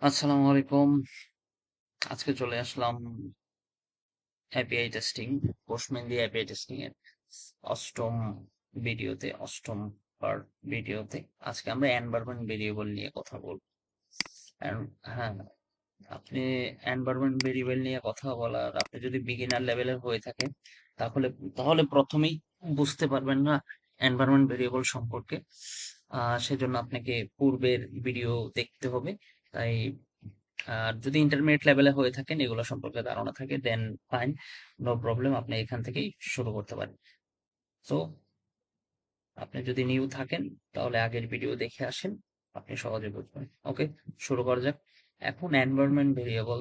আসসালামু আলাইকুম। আজকে চলে আসলাম এপিআই টেস্টিং, পোস্টম্যান দিয়ে এপিআই টেস্টিং এর অষ্টম অষ্টম পার্ট ভিডিওতে। আজকে আমরা এনভায়রনমেন্ট ভেরিয়েবল নিয়ে কথা বলবো। হ্যাঁ, আপনি এনভায়রনমেন্ট ভেরিয়েবল নিয়ে কথা বলার আপনি যদি বিগিনার লেভেলের হয়ে থাকেন তাহলে তাহলে প্রথমেই বুঝতে পারবেন না এনভায়রনমেন্ট ভেরিয়েবল সম্পর্কে। সেজন্য আপনাকে পূর্বের ভিডিও দেখতে হবে। তাই আর যদি ইন্টারমিডিয়েট লেভেলে হয়ে থাকেন, এগুলো সম্পর্কে ধারণা থাকে, দেন ফাইন, নো প্রবলেম, আপনি এখান থেকেই শুরু করতে পারেন। সো আপনি যদি নিউ থাকেন তাহলে আগের ভিডিও দেখে আসেন, আপনি সহজে বুঝবেন। ওকে, শুরু করা যাক। এখন এনভায়রনমেন্ট ভেরিয়েবল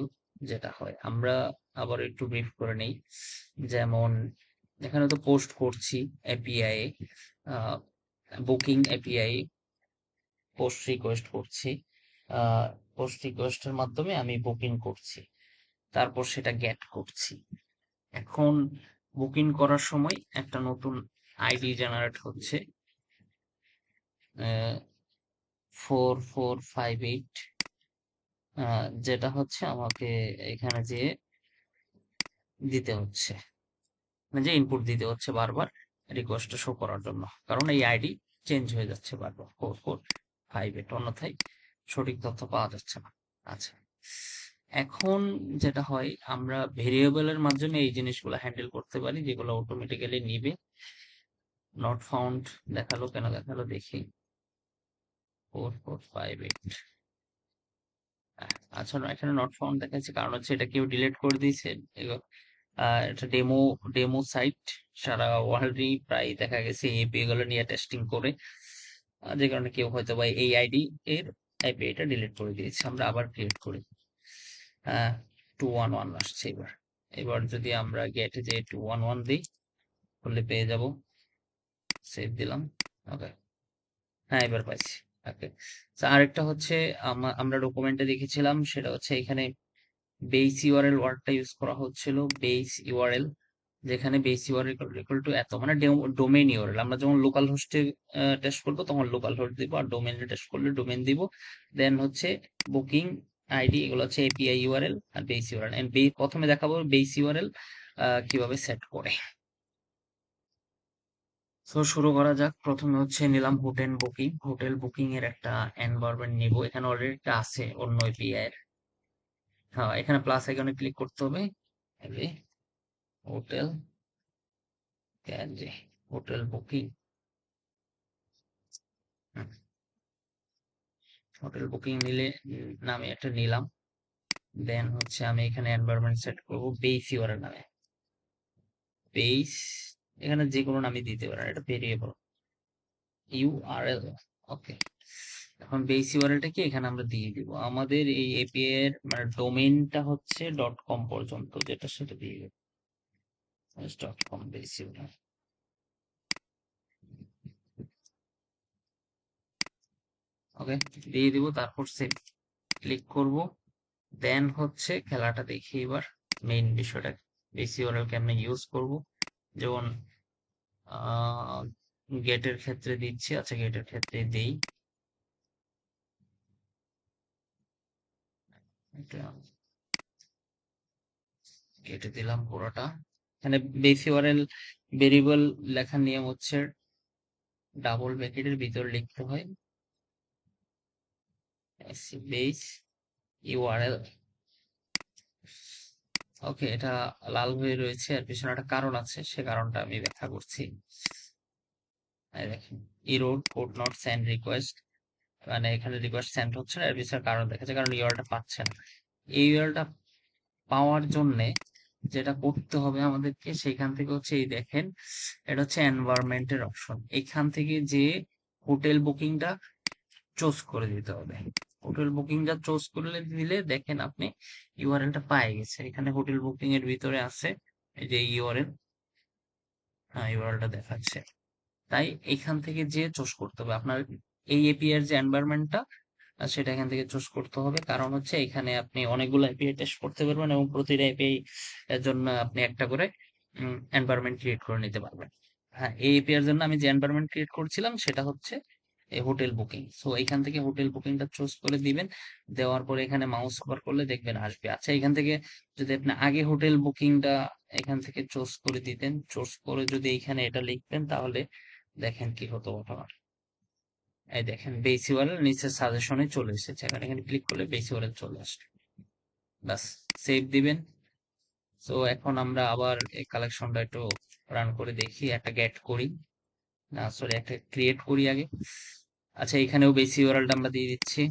যেটা হয়, আমরা আবার একটু ব্রিফ করে নেই। যেমন এখানে তো পোস্ট করছি API, booking API, post request করছি। পোস্ট রিকোয়েস্টের মাধ্যমে আমি বুকিং করছি, তারপর সেটা গেট করছি। এখন বুকিং করার সময় একটা নতুন আইডি জেনারেট হচ্ছে, 4458, যেটা হচ্ছে আমাকে এখানে যে দিতে হচ্ছে, মানে যে ইনপুট দিতে হচ্ছে বারবার রিকোয়েস্টটা শো করার জন্য, কারণ এই আইডি চেঞ্জ হয়ে যাচ্ছে বারবার 4458, অন্যথায় সঠিক তথ্য পাওয়া যাচ্ছে না। আচ্ছা, এখন যেটা হয়, আমরা ভেরিয়েবলের মাধ্যমে এই জিনিসগুলো হ্যান্ডেল করতে পারি, যেগুলো অটোমেটিক্যালি নিবে। নট ফাউন্ড দেখালো, কেন দেখালো দেখি। 4458, আচ্ছা, এখানে নট ফাউন্ড দেখাচ্ছে, কারণ হচ্ছে এটা কেউ ডিলিট করে দিয়েছে। এটা ডেমো সাইট, সারা ওয়ার্ল্ডই প্রায় দেখা গেছে এপিআই গুলো নিয়ে টেস্টিং করে, যে কারণে কেউ হয়তো বা এই আইডি এর এপিআইটা ডিলিট করে দিয়েছে। আমরা আবার ক্রিয়েট করি। 211 আসছে। এবার এবার যদি আমরা গেটে যে 211 দিই, করলে পেয়ে যাব। সেভ দিলাম। ওকে, হ্যাঁ, এবার পাইছি। ওকে, আরেকটা হচ্ছে, আমরা ডকুমেন্টে দেখেছিলাম, সেটা হচ্ছে এখানে বেস ইউআরএল ওয়ার্ডটা ইউজ করা হচ্ছিল। বেস ইউআরএল, যেখানে বেস ইউআরএল ইকুয়াল টু এত, মানে ডোমেইন ইউআরএল। আমরা যখন লোকাল হোস্টে টেস্ট করবো তখন লোকাল হোস্ট দিব, আর ডোমেইনে টেস্ট করলে ডোমেইন দিব। দেন হচ্ছে বুকিং আইডি, এগুলো হচ্ছে এপিআই ইউআরএল আর বেস ইউআরএল। এন্ড প্রথমে দেখাবো বেস ইউআরএল কিভাবে সেট করে। তো শুরু করা যাক। প্রথমে হচ্ছে নিলাম হোটেল বুকিং। হোটেল বুকিং এর একটা এনভায়রনমেন্ট নিব, এখানে অলরেডি একটা আছে অন্য এপিআই এর। হ্যাঁ, এখানে প্লাস আইকনে ক্লিক করতে হবে। Hotel, hotel booking, hotel booking নিলে নামে একটা নিলাম। দেন হচ্ছে আমি এখানে এনভায়রনমেন্ট সেট করব বেস ইউআরএল নামে। বেস, এখানে যে কোনো নামই দিতে পারেন, এটা ভেরিয়েবল ইউআরএল। ওকে, এখন বেস ইউআরএলটা কি এখানে আমরা দিয়ে দিব। আমাদের এই এপিআই এর মানে ডোমেইনটা হচ্ছে ডট কম পর্যন্ত, যেটা সেটা দিয়ে দেব ডট কম বেস ইউআরএল। ওকে, দিয়ে দিব, তারপর সেভ ক্লিক করব। দেন হচ্ছে খেলাটা দেখি এবার, মেইন বিষয়টা, বেস ইউআরএল কেমনে ইউজ করব। যেমন গেটের ক্ষেত্রে দিচ্ছি। আচ্ছা, গেটের ক্ষেত্রে দেই, এটা কেটে দিলাম পুরোটা। এখানে বেস ইউআরএল ভেরিয়েবল লেখার নিয়ম হচ্ছে ডাবল ব্র্যাকেটের ভিতর লিখতে হয় বেস ইউআরএল। ওকে, এটা লাল হয়ে রয়েছে, আর পিছনে একটা কারণ আছে, সে কারণটা আমি ব্যাখ্যা করছি। এই দেখেন, Erode code not send request, মানে এখানে রিকোয়েস্ট সেন্ড হচ্ছে না, এর পিছনে কারণ দেখাচ্ছে, কারণ ইউআরএলটা পাচ্ছে না। এই ইউআরএলটা পাওয়ার জন্যে যেটা করতে হবে আমাদেরকে, সেখান থেকে হচ্ছে এই দেখেন, এটা হচ্ছে এনভায়রনমেন্টের অপশন। এখান থেকে যে হোটেল বুকিংটা চুজ করে দিতে হবে। হোটেল বুকিংটা চুজ করলে দিলে দেখেন আপনি ইউআরএলটা পাই গেছে। এখানে হোটেল বুকিং এর ভিতরে আছে এই যে ইউআরএল, হ্যাঁ, ইউআরএলটা দেখাচ্ছে। তাই এখান থেকে যে চুজ করতে হবে আপনার এই এপিআই এর যে এনভায়রনমেন্টটা, সেটা এখান থেকে চুজ করতে হবে। কারণ হচ্ছে এখানে আপনি অনেকগুলো এপিআই টেস্ট করতে পারবেন, এবং প্রতিটা এপিআই এর জন্য আপনি একটা করে এনভায়রনমেন্ট ক্রিয়েট করে নিতে পারবেন। হ্যাঁ, এই এপিআই এর জন্য আমি যে এনভায়রনমেন্ট ক্রিয়েট করছিলাম সেটা হচ্ছে এই হোটেল বুকিং। সো এখান থেকে হোটেল বুকিংটা চুজ করে দিবেন। দেওয়ার পরে এখানে মাউস ওভার করলে দেখবেন আসবে। আচ্ছা, এখান থেকে যদি আপনি আগে হোটেল বুকিংটা এখান থেকে চুজ করে দিতেন, চুজ করে যদি এখানে এটা লিখতেন, তাহলে দেখেন কি হতো ঘটনা। এই দেখেন বেস ইউআরএল নিচে সাজেশনে চলে এসেছে, এখানে ক্লিক করলে বেস ইউআরএল চলে আসবে। বাস, সেভ দিবেন। তো এখন আমরা আবার এই কালেকশনটা একটু রান করে দেখি, একটা গেট করি, না সরি একটা ক্রিয়েট করি আগে। আচ্ছা, এখানেও বেস ইউআরএলটা আমরা দিয়ে দিচ্ছি।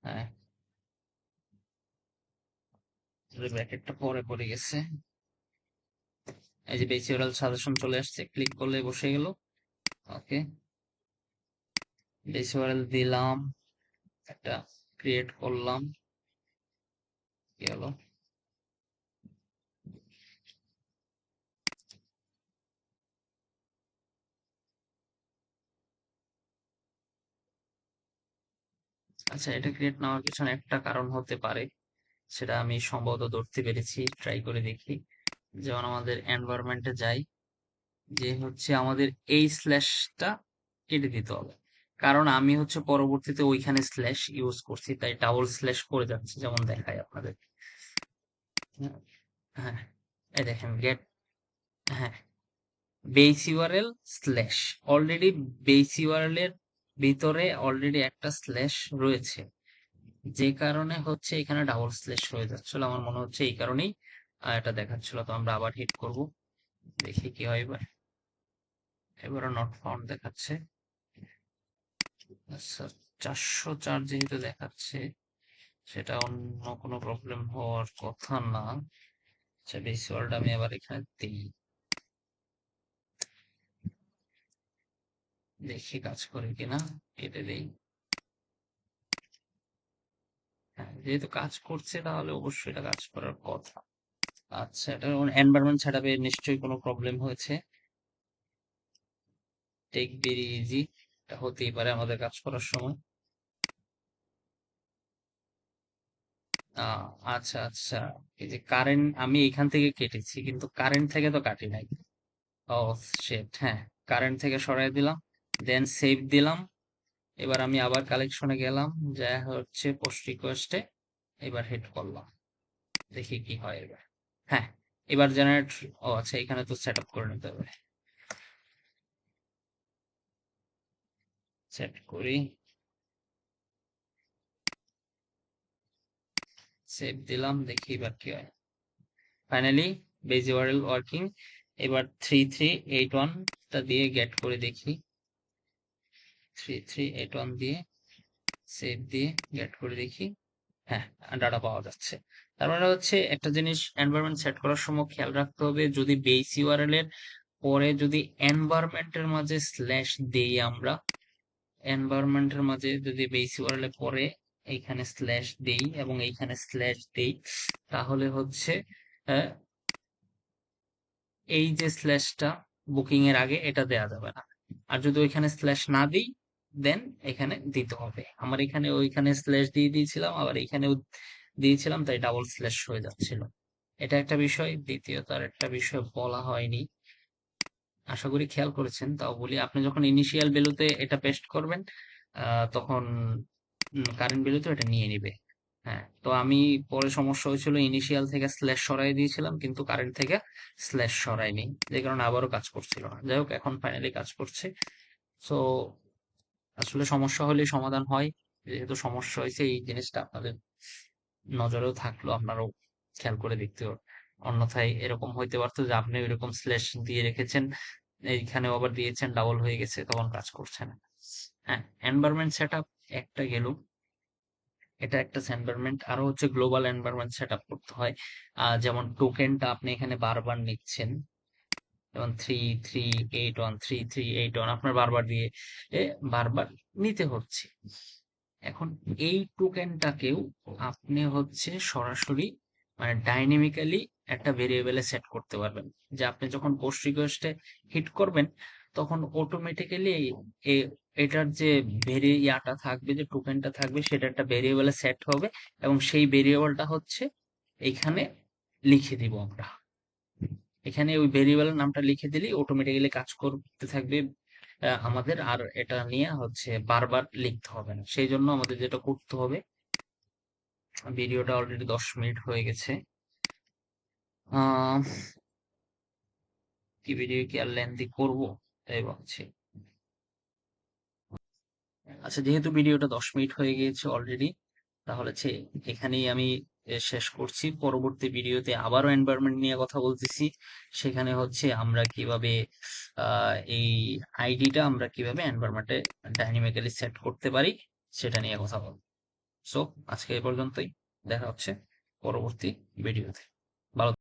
হ্যাঁ, ব্র্যাকেটটা পরে পড়ে গেছে। এই যে বেস ইউআরএল সাজেশন চলে আসছে, ক্লিক করলে বসে গেল। ওকে, বেস ইউআরএল দিলাম, একটা ক্রিয়েট করলাম, কি হলো? আচ্ছা, এটা ক্রিয়েট না হওয়ার পিছনে একটা কারণ হতে পারে, সেটা আমি সম্ভবত ধরতে পেরেছি। ট্রাই করে দেখি। যেমন আমাদের এনভায়রনমেন্টে যাই, যে হচ্ছে আমাদের এই স্ল্যাশটা কেটে দিতে হবে। কারণ আমি হচ্ছে পরবর্তীতে ওইখানে স্ল্যাশ ইউজ করছি, তাই ডাবল স্ল্যাশ করে যাচ্ছে, যেমন দেখায় আপনাদের। হ্যাঁ, হ্যাঁ, এই দেখেন গেট, হ্যাঁ, base URL slash, already base URL এর ভিতরে অলরেডি একটা স্ল্যাশ রয়েছে, যে কারণে হচ্ছে এখানে ডাবল স্ল্যাশ হয়ে যাচ্ছিল। আমার মনে হচ্ছে এই কারণেই এটা দেখাচ্ছিল। তো আমরা আবার হিট করব, দেখি কি হয় এবার। এবারও নট ফাউন্ড দেখাচ্ছে। আচ্ছা, 404 যেহেতু দেখাচ্ছে, সেটা অন্য কোনো প্রবলেম হওয়ার কথা না। আচ্ছা, বেস ওয়ার্ড আমি আবার এখানে দিই, দেখি কাজ করে কিনা। কেটে দেই। হ্যাঁ, যেহেতু কাজ করছে তাহলে অবশ্যই এটা কাজ করার কথা। আচ্ছা, এটা এনভায়রনমেন্ট সেটআপে নিশ্চয়ই কোনো প্রবলেম হয়েছে। টেক ভেরি ইজি, এটা হতেই পারে আমাদের কাজ করার সময়। আচ্ছা আচ্ছা, এই যে কারেন্ট আমি এখান থেকে কেটেছি, কিন্তু কারেন্ট থেকে তো কাটি নাই। ও শিট, হ্যাঁ, কারেন্ট থেকে সরাই দিলাম, দেন সেভ দিলাম। এবার আমি আবার কালেকশনে গেলাম, যা হচ্ছে পোস্ট রিকোয়েস্টে, এবার হিট করলাম, দেখি কি হয় এবার। হ্যাঁ, এবার জেনারেট, ও আচ্ছা, এখানে তো সেট আপ করে নিতে হবে। সেট করি, সেভ দিলাম, দেখি এবার কি হয়। Finally base URL working. এবার 3381টা দিয়ে গেট করে দেখি, 3381 দিয়ে সেভ দিয়ে গেট করে দেখি। হ্যাঁ, ডাটা পাওয়া যাচ্ছে। তার মানে হচ্ছে একটা জিনিস এনভায়রনমেন্ট সেট করার সময় খেয়াল রাখতে হবে, যদি বেস ইউআরএল এর পরে যদি এনভায়রনমেন্টের মাঝে স্ল্যাশ দেই আমরা, এনভায়রনমেন্টের মাঝে যদি বেস ইউআরএল এর পরে এইখানে স্ল্যাশ দেই এবং এইখানে স্ল্যাশ দেই, তাহলে হচ্ছে আহ, এই যে স্ল্যাশটা বুকিং এর আগে এটা দেয়া যাবে না। আর যদি ওইখানে স্ল্যাশ না দিই, দেন এখানে দিতে হবে। আমার এখানে ওইখানে স্ল্যাশ দিয়ে দিয়েছিলাম, আবার এখানেও দিয়েছিলাম, তাই ডাবল স্ল্যাশ হয়ে যাচ্ছিল। এটা একটা বিষয়। দ্বিতীয়ত আর একটা বিষয় বলা হয়নি, আশা করি খেয়াল করেছেন, তাও বলি। আপনি যখন ইনিশিয়াল ভ্যালুতে এটা পেস্ট করবেন, তখন কারেন্ট ভ্যালুতে এটা নিয়ে নিবে। হ্যাঁ, তো আমি পরে সমস্যা হয়েছিল, ইনিশিয়াল থেকে স্ল্যাশ সরাই দিয়েছিলাম, কিন্তু কারেন্ট থেকে স্ল্যাশ সরাইনি, যে কারণে আবারও কাজ করছিল না। যাই হোক, এখন ফাইনালি কাজ করছে। সো আসলে সমস্যা হলেই সমাধান হয়। যেহেতু সমস্যা হয়েছে, এই জিনিসটা আপনাদের নজরেও থাকলো, আপনারাও খেয়াল করে দেখতে হবে। অন্যথায় এরকম হইতে পারতো যে আপনি এরকম স্ল্যাশ দিয়ে রেখেছেন, এইখানেও আবার দিয়েছেন, ডাবল হয়ে গেছে, তখন কাজ করছে না। হ্যাঁ, এনভায়রনমেন্ট সেটআপ একটা গেল, এটা একটা এনভায়রনমেন্ট। আরো হচ্ছে গ্লোবাল এনভায়রনমেন্ট সেটআপ করতে হয়। যেমন টোকেনটা আপনি এখানে বারবার নিচ্ছেন, যেমন 3381 আপনার বারবার দিয়ে বারবার নিতে হচ্ছে। এখন এই টোকেনটাকেও আপনি হচ্ছে সরাসরি মানে ডাইনামিক্যালি একটা ভেরিয়েবলে সেট করতে পারবেন, যে আপনি যখন পোস্ট রিকোয়েস্টে হিট করবেন, তখন অটোমেটিক্যালি এটার যে ইয়াটা থাকবে, যে টোকেনটা থাকবে, সেটা একটা ভেরিয়েবলে সেট হবে, এবং সেই ভেরিয়েবলটা হচ্ছে এইখানে লিখে দিব আমরা। এখানে ওই ভেরিয়েবলের নামটা লিখে দিলেই অটোমেটিক্যালি কাজ করতে থাকবে। আমাদের আর এটা নিয়ে হচ্ছে বারবার লিখতে হবে না। সেই জন্য আমাদের যেটা করতে হবে, ভিডিওটা অলরেডি 10 মিনিট হয়ে গেছে। আহ কি ভিডিও কি আর লেন্দি করবো তাই ভাবছি। আচ্ছা, যেহেতু ভিডিওটা 10 মিনিট হয়ে গিয়েছে অলরেডি, তাহলে এখানেই আমি শেষ করছি। পরবর্তী ভিডিওতে আবারও এনভায়রনমেন্ট নিয়ে কথা বলতেছি। সেখানে হচ্ছে আমরা কিভাবে এই আইডিটা আমরা কিভাবে এনভায়রনমেন্টে ডাইনামিক্যালি সেট করতে পারি সেটা নিয়ে কথা বলবো। সো আজকে এই পর্যন্তই, দেখা হচ্ছে পরবর্তী ভিডিওতে। ভালো